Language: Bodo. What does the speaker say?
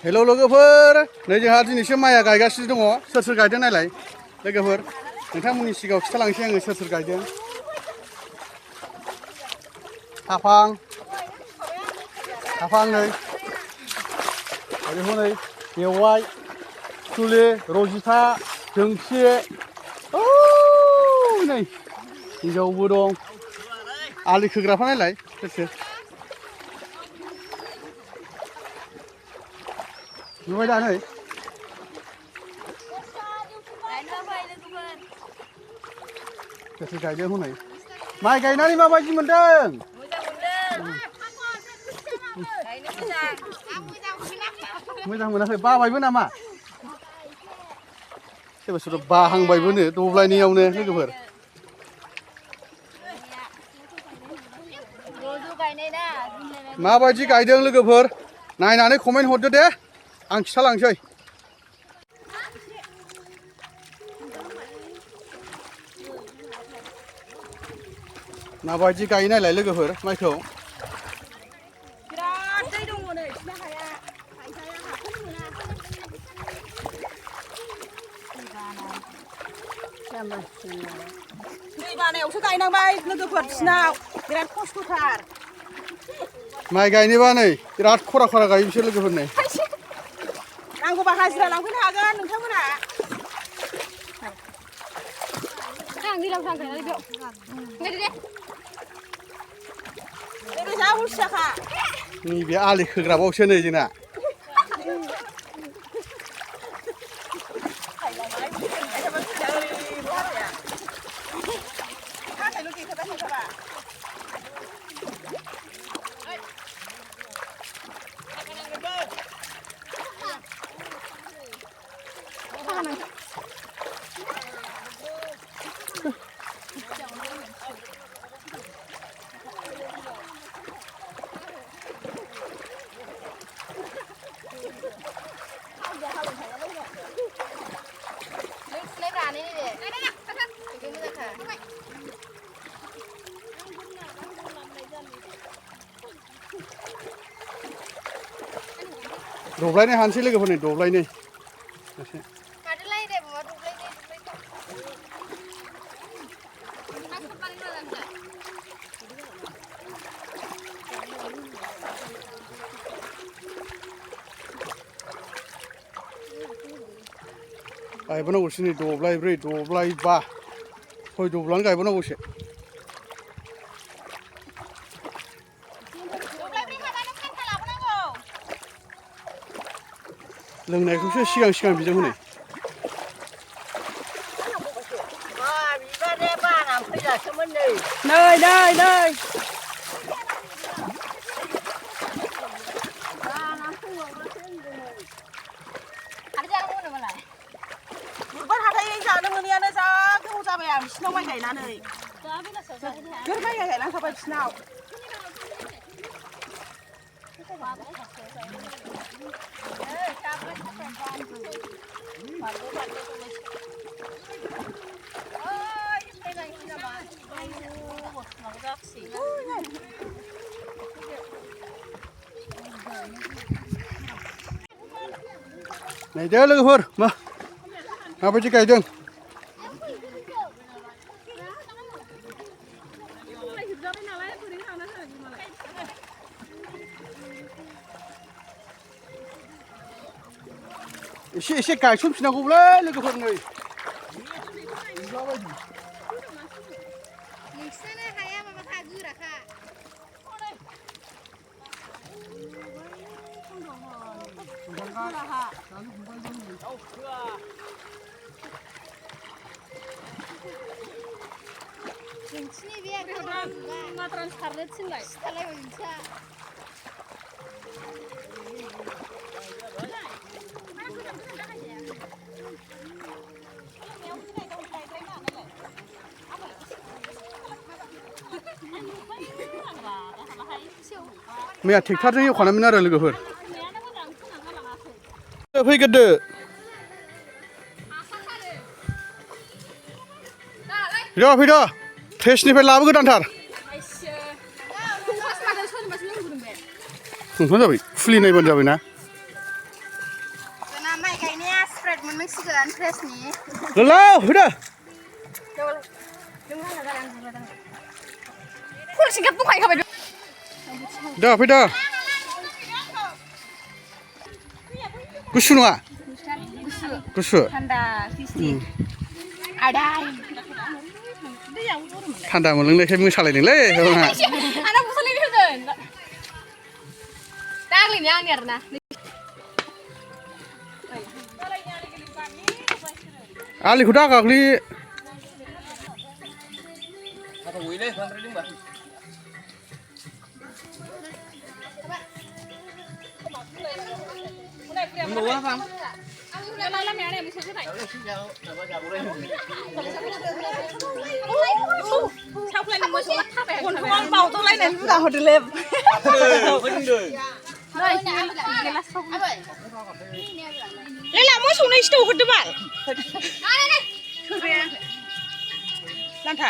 हेलौ लोगोफोर नै जोंहा दिनैसो माइया गायगासिनो दङ सोर सोर गायदों नायलाय लोगोफोर नोंथांमोननि सिगाङाव खिथालांसै आङो सोर सोर गायदों हाफां नै ओरै हनै बेवाइ सुले रजिता जोंसे नै हिनजावबो दं आलि खोग्राफा नायलाय सोर सोर नुबाय दा नै सोर सोर गायदों हनै माइ गायनानै माबायदि मोनदों मोजां मोनाखै बाबायबो नामा सोरबा सोरबा बाहांबायबोनो दब्लायनैयावनो लोगोफोर माबायदि गायदों लोगोफोर नायनानै कमेन्ट हरदो दे आं खिथालांसै माबायदि गायो नायलाय लोगोफोर माइखौ बिराद दै दङ नै खिनो हाया गायजाया हाखौनो मोना दै बानायावसो गायनांबाय लोगोफोर बिसिनाव बिराद खस्थ'थार माइ गायनोबा नै बिराद खरा खरा गायो बिसोर लोगोफोर नै नांगौबा हाजिरा लांफैनो हागोन नोंथांमोना आं दैलाव थांखाया बेयाव दे जा हुसियाखा नैबे आलि खोग्राबावसो नै जोंना दब्लायनै हानसै लोगोफोर नै दब्लायनै गायबोनांगौसो नै दब्लायब्रै दब्लायबा 6 दब्लायनो गायबोनांगौसो लोंनायखौसो सिगां सिगां बिदों हनै नै बुधबार हाथाय जानो मोनैयानो जा गोबाव जाबाय आं बिसिनाव माइ गायनानै गोर माइ गायनांखाबाय बिसिनाव नायदो लोगोफोर माबायदि गायदों एसे एसे गायसनफिननांगौलै लोगोफोर नै नोंसिना हाया माबाखा गोराखा जोंथिनि बे माद्रान सारनो थिनबाय सिथालायबाय मोनसेया मैया ट्रेक्टरजों एवखानायमोन आरो लोगोफोर फैग्रोदो फैद' टेस्टनिफ्राय लाबोगोदानथार संख्रान जाबाय खुलि नायबानो जाबाय ना गोरान फ्रेसनि Lolo, udah. फुल सिंगार बुंखायखाबाय Dah, dah. Gusu nggak? Gusu. थान्दा फिस्टि आदाय Tanda मोनलोंनायखाय मोसालायदोंलै orang. आंना बुसलिनि होगोन दा आंनि आरोना Aliku dah kali. गन्थंआव बावदोंलायनानै बुरजा हरदोलै लेला मोसौनो सिथाव हरदो बाल लान्था